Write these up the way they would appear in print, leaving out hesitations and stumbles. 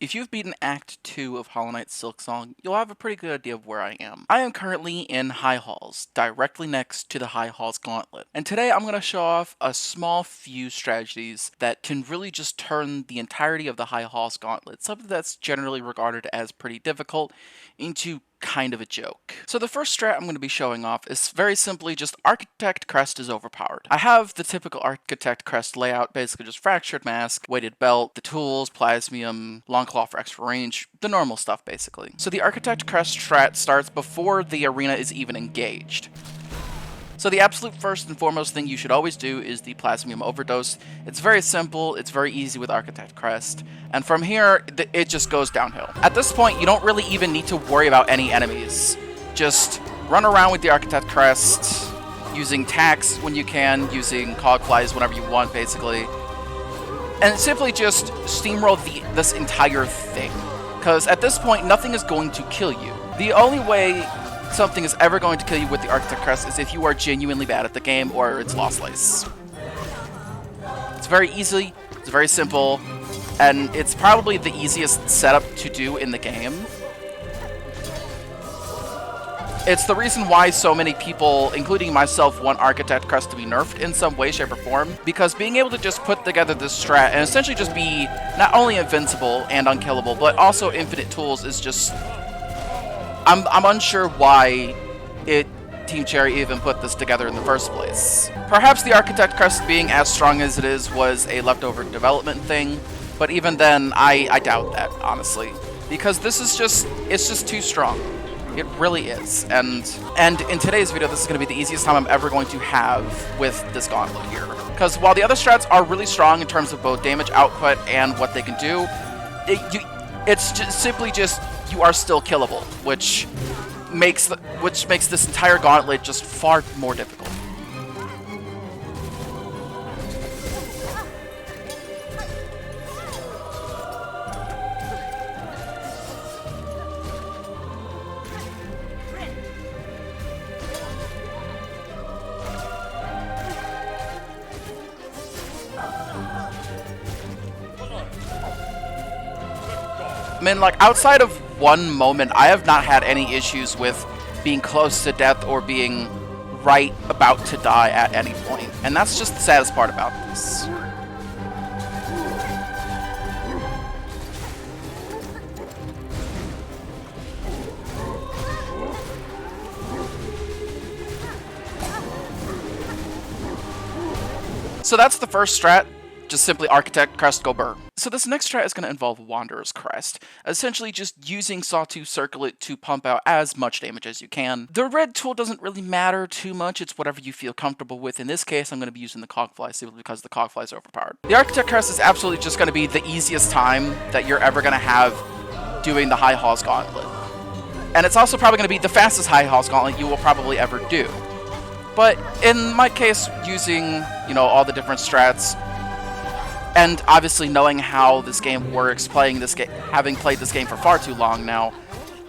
If you've beaten Act 2 of Hollow Knight Silksong, you'll have a pretty good idea of where I am. I am currently in High Halls, directly next to the High Halls Gauntlet. And today I'm going to show off a small few strategies that can really just turn the entirety of the High Halls Gauntlet, something that's generally regarded as pretty difficult, into kind of a joke. So the first strat I'm going to be showing off is very simply just Architect Crest is overpowered. I have the typical Architect Crest layout, basically just Fractured Mask, Weighted Belt, the tools, Plasmium, Long Claw for extra range, the normal stuff basically. So the Architect Crest strat starts before the arena is even engaged. So the absolute first and foremost thing you should always do is the Plasmium Overdose. It's very simple, it's very easy with Architect Crest, and from here, it just goes downhill. At this point, you don't really even need to worry about any enemies. Just run around with the Architect Crest, using tacks when you can, using Cogflies whenever you want, basically. And simply just steamroll this entire thing. Because at this point, nothing is going to kill you. The only way something is ever going to kill you with the Architect Crest is if you are genuinely bad at the game or it's Lost Lace. It's very easy, it's very simple, and it's probably the easiest setup to do in the game. It's the reason why so many people, including myself, want Architect Crest to be nerfed in some way, shape, or form, because being able to just put together this strat and essentially just be not only invincible and unkillable, but also infinite tools is just... I'm unsure why Team Cherry even put this together in the first place. Perhaps the Architect Crest being as strong as it is was a leftover development thing, but even then, I doubt that, honestly. Because this is it's just too strong. It really is. And in today's video, this is going to be the easiest time I'm ever going to have with this gauntlet here. Because while the other strats are really strong in terms of both damage output and what they can do, it's just simply just you are still killable, which makes this entire gauntlet just far more difficult. I mean, like, outside of one moment, I have not had any issues with being close to death or being right about to die at any point. And that's just the saddest part about this. So that's the first strat. Just simply Architect Crest, go burr. So this next strat is going to involve Wanderer's Crest, essentially just using Sawtooth Circlet to pump out as much damage as you can. The red tool doesn't really matter too much, it's whatever you feel comfortable with. In this case, I'm going to be using the Cogfly simply because the Cogfly is overpowered. The Architect Crest is absolutely just going to be the easiest time that you're ever going to have doing the High Halls Gauntlet. And it's also probably going to be the fastest High Halls Gauntlet you will probably ever do. But in my case, using, all the different strats, and obviously knowing how this game works, having played this game for far too long now,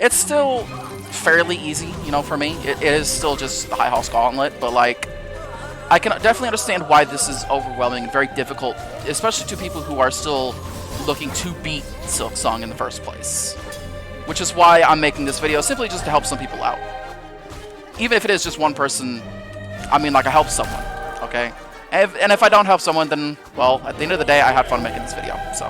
it's still fairly easy, for me. It is still just the High Halls Gauntlet, but like, I can definitely understand why this is overwhelming and very difficult, especially to people who are still looking to beat Silksong in the first place. Which is why I'm making this video, simply just to help some people out. Even if it is just one person, I mean, like, I help someone, okay? And if I don't help someone, then, well, at the end of the day, I had fun making this video, so.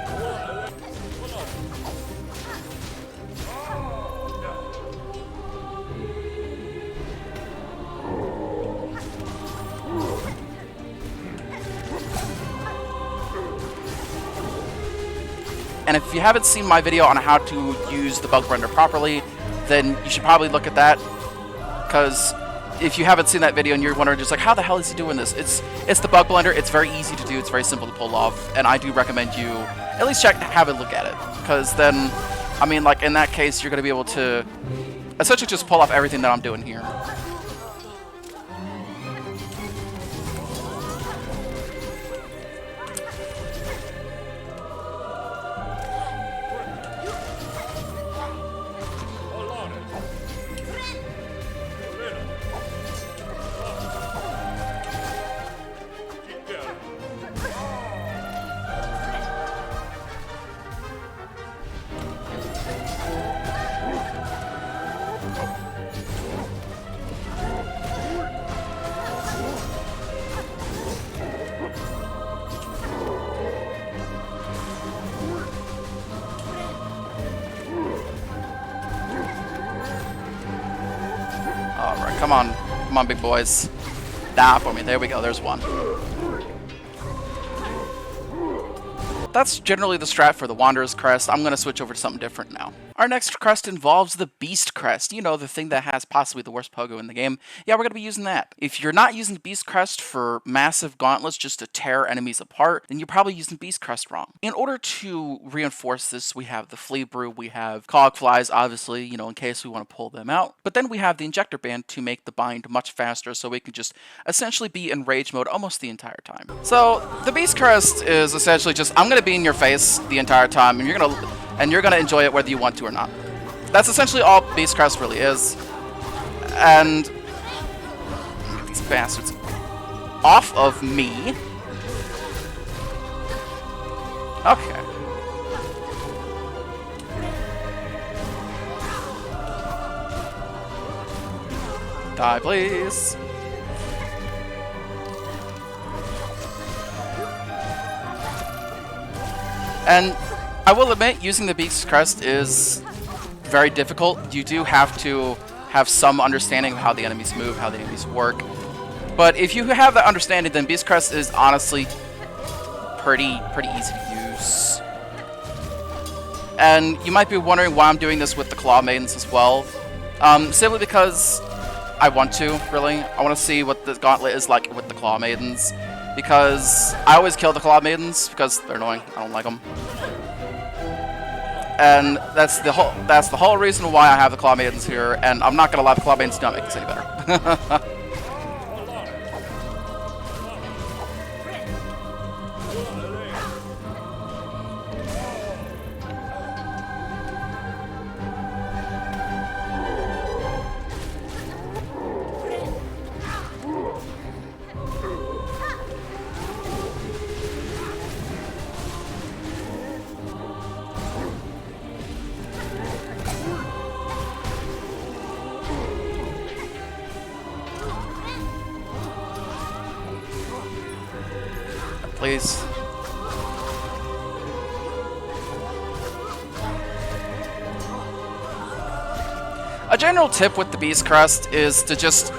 And if you haven't seen my video on how to use the Bug Blender properly, then you should probably look at that, because if you haven't seen that video and you're wondering just like, how the hell is he doing this? It's the Bug Blender. It's very easy to do. It's very simple to pull off. And I do recommend you at least have a look at it. Because then, I mean, like, in that case, you're going to be able to essentially just pull off everything that I'm doing here. Come on. Come on, big boys. Die for me. There we go. There's one. That's generally the strat for the Wanderer's Crest. I'm going to switch over to something different now. Our next crest involves the Beast Crest. You know, the thing that has possibly the worst Pogo in the game. Yeah, we're going to be using that. If you're not using Beast Crest for massive gauntlets just to tear enemies apart, then you're probably using Beast Crest wrong. In order to reinforce this, we have the Flea Brew, we have Cog Flies, obviously, you know, in case we want to pull them out. But then we have the Injector Band to make the bind much faster, so we can just essentially be in rage mode almost the entire time. So, the Beast Crest is essentially just, I'm going to be in your face the entire time, and you're gonna enjoy it whether you want to or not. That's essentially all Beast Crest really is. And get these bastards off of me. Okay. Die, please. And I will admit, using the Beast Crest is very difficult. You do have to have some understanding of how the enemies move, how the enemies work. But if you have that understanding, then Beast Crest is honestly pretty easy to use. And you might be wondering why I'm doing this with the Claw Maidens as well. Simply because I want to, really. I want to see what the gauntlet is like with the Claw Maidens. Because I always kill the Claw Maidens because they're annoying. I don't like them. And that's the whole reason why I have the Claw Maidens here, and I'm not gonna lie, the Claw Maidens don't make this any better. Please. A general tip with the Beast Crest is to just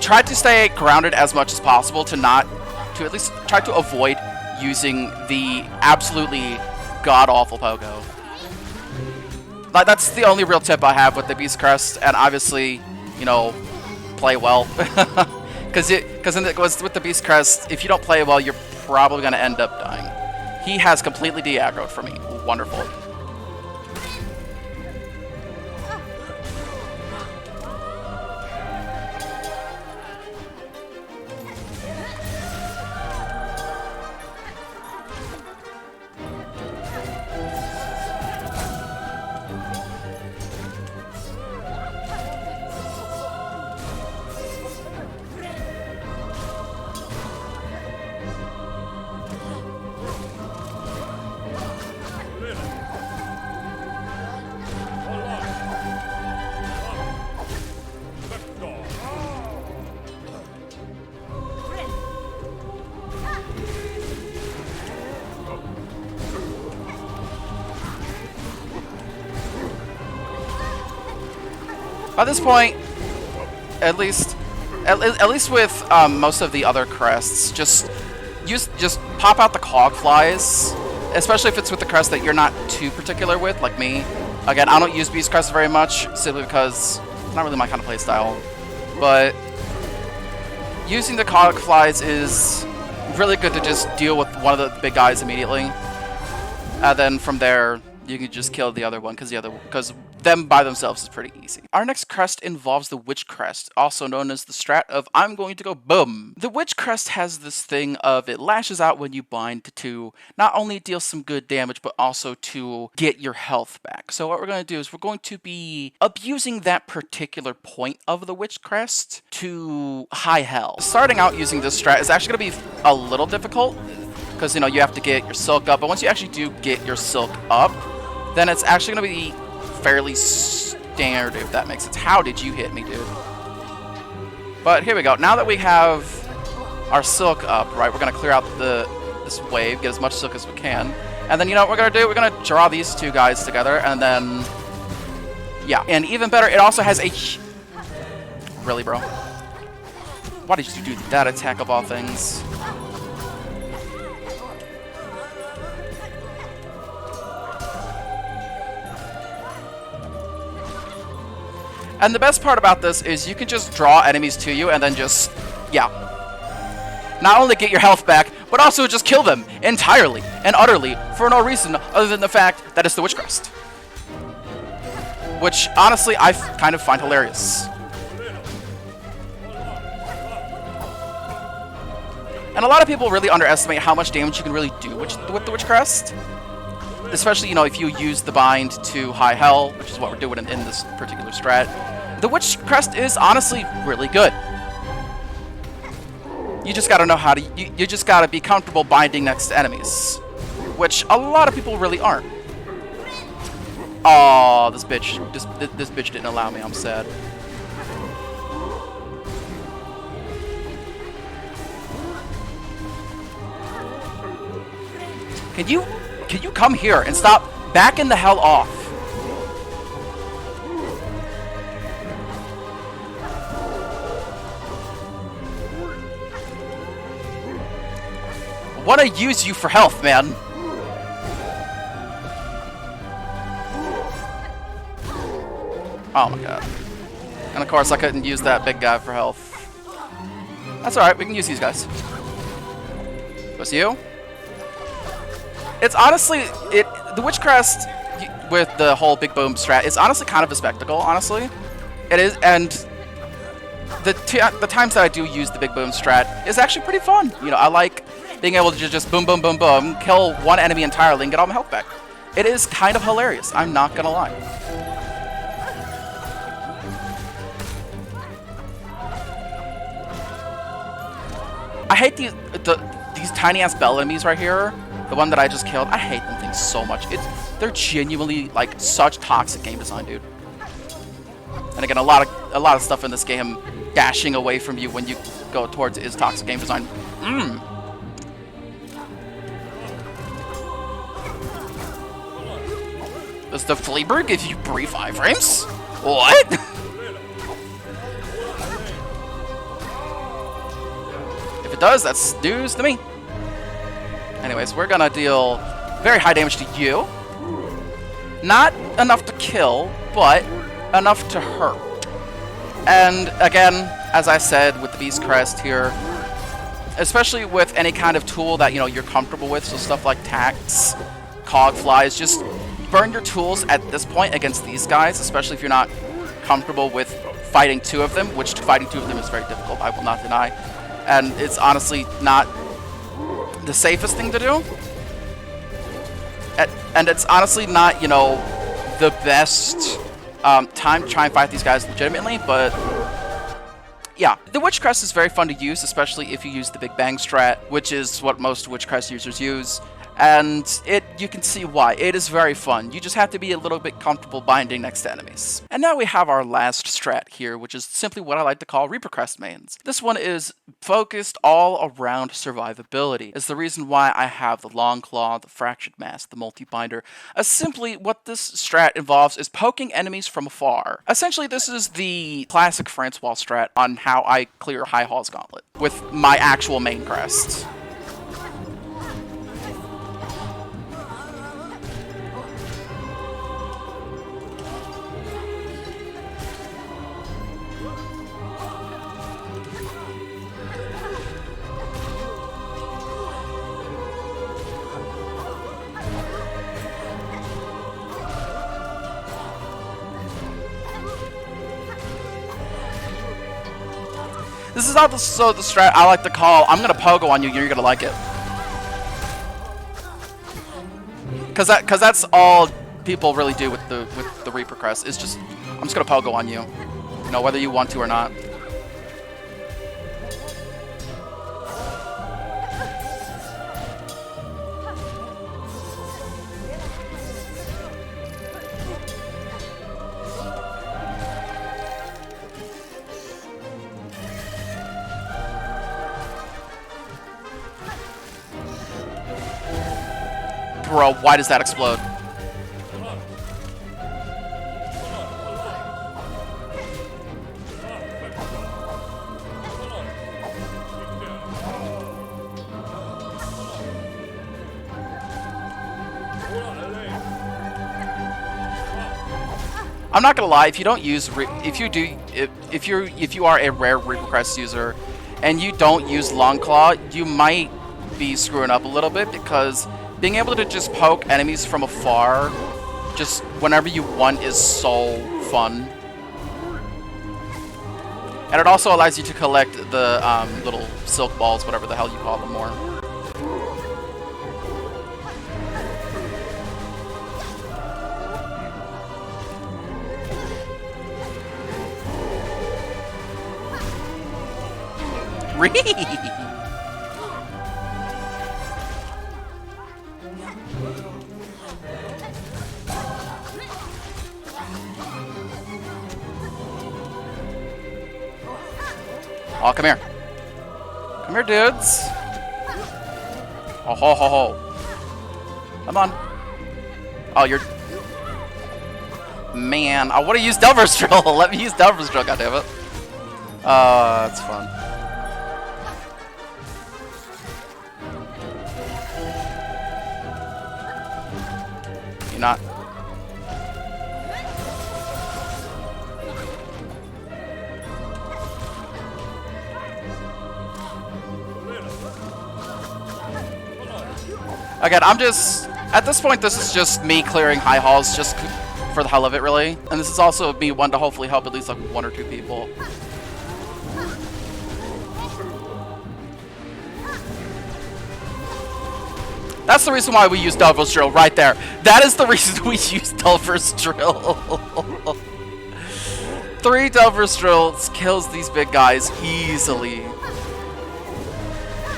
try to stay grounded as much as possible, to at least try to avoid using the absolutely god-awful Pogo. That's the only real tip I have with the Beast Crest, and obviously, you know, play well. Because with the Beast Crest, if you don't play well, you're probably going to end up dying. He has completely de-aggroed for me. Wonderful. By this point, at least with most of the other crests, just pop out the Cog Flies, especially if it's with the crest that you're not too particular with, like me. Again, I don't use Beast Crest very much, simply because it's not really my kind of playstyle. But using the Cog Flies is really good to just deal with one of the big guys immediately, and then from there you can just kill the other one, because them by themselves is pretty easy. Our next crest involves the Witch Crest, also known as the strat of I'm going to go boom. The Witch Crest has this thing of it lashes out when you bind to not only deal some good damage, but also to get your health back. So what we're going to do is we're going to be abusing that particular point of the Witch Crest to high hell. Starting out using this strat is actually going to be a little difficult, because, you know, you have to get your Silk up, but once you actually do get your Silk up, then it's actually going to be fairly standard, if that makes sense. How did you hit me, dude? But here we go. Now that we have our Silk up, right, we're going to clear out this wave, get as much Silk as we can. And then, you know what we're going to do? We're going to draw these two guys together, and then, yeah. And even better, it also has a Really, bro? Why did you do that attack of all things? And the best part about this is you can just draw enemies to you and then just, yeah. Not only get your health back, but also just kill them entirely and utterly for no reason other than the fact that it's the Witch Crest. Which, honestly, I kind of find hilarious. And a lot of people really underestimate how much damage you can really do with the Witch Crest. Especially, you know, if you use the bind to high hell, which is what we're doing in this particular strat. The Witch Crest is honestly really good. You just gotta know how to, you just gotta be comfortable binding next to enemies. Which a lot of people really aren't. Oh, this bitch didn't allow me, I'm sad. Can you come here and stop backing the hell off? I wanna use you for health, man. Oh my god. And of course I couldn't use that big guy for health. That's alright, we can use these guys. Was you? It's honestly, the Witch Crest with the whole big boom strat is honestly kind of a spectacle, honestly. It is, and the times that I do use the big boom strat is actually pretty fun. You know, I like being able to just boom, boom, boom, boom, kill one enemy entirely and get all my health back. It is kind of hilarious, I'm not gonna lie. I hate these tiny-ass bell enemies right here. The one that I just killed, I hate them things so much. They're genuinely like such toxic game design, dude. And again, a lot of stuff in this game dashing away from you when you go towards is toxic game design. Does the Fleabur give you brief iframes? What? If it does, that's news to me. Anyways, we're gonna deal very high damage to you. Not enough to kill, but enough to hurt. And again, as I said with the Beast Crest here, especially with any kind of tool that, you know, you're comfortable with, so stuff like tacks, cog flies, just burn your tools at this point against these guys, especially if you're not comfortable with fighting two of them, which fighting two of them is very difficult, I will not deny. And it's honestly not the safest thing to do. And it's honestly not, you know, the best time to try and fight these guys legitimately, but yeah. The Witch Crest is very fun to use, especially if you use the Big Bang strat, which is what most Witch Crest users use. And you can see why. It is very fun. You just have to be a little bit comfortable binding next to enemies. And now we have our last strat here, which is simply what I like to call Reaper Crest mains. This one is focused all around survivability. It's the reason why I have the Long Claw, the Fractured Mask, the Multi-Binder. Simply what this strat involves is poking enemies from afar. Essentially, this is the classic Francois strat on how I clear High Hall's Gauntlet with my actual main crest. This is also the strat I like to call, I'm gonna pogo on you, you're gonna like it. Cause that's all people really do with the Reaper Crest, is just, I'm just gonna pogo on you. You know, whether you want to or not. Bro, why does that explode? I'm not gonna lie. If you don't use, if you are a rare Reaper Crest user, and you don't use Long Claw, you might be screwing up a little bit because being able to just poke enemies from afar, just whenever you want, is so fun. And it also allows you to collect the little silk balls, whatever the hell you call them, more. Oh, come here. Come here, dudes. Oh, ho, ho, ho. Come on. Oh, you're... Man, I want to use Delver's Drill. Let me use Delver's Drill, goddammit. That's fun. You're not... Again, I'm just... At this point, this is just me clearing high halls just for the hell of it, really. And this is also me wanting to hopefully help at least like 1 or 2 people. That's the reason why we use Delver's Drill right there. That is the reason we use Delver's Drill. 3 Delver's Drills kills these big guys easily.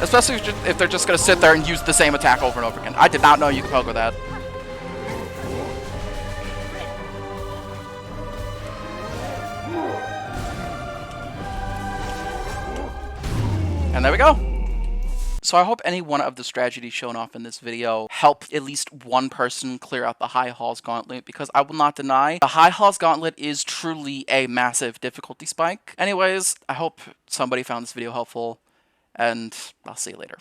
Especially if they're just going to sit there and use the same attack over and over again. I did not know you could poke with that. And there we go. So I hope any one of the strategies shown off in this video help at least one person clear out the High Halls Gauntlet, because I will not deny the High Halls Gauntlet is truly a massive difficulty spike. Anyways, I hope somebody found this video helpful, and I'll see you later.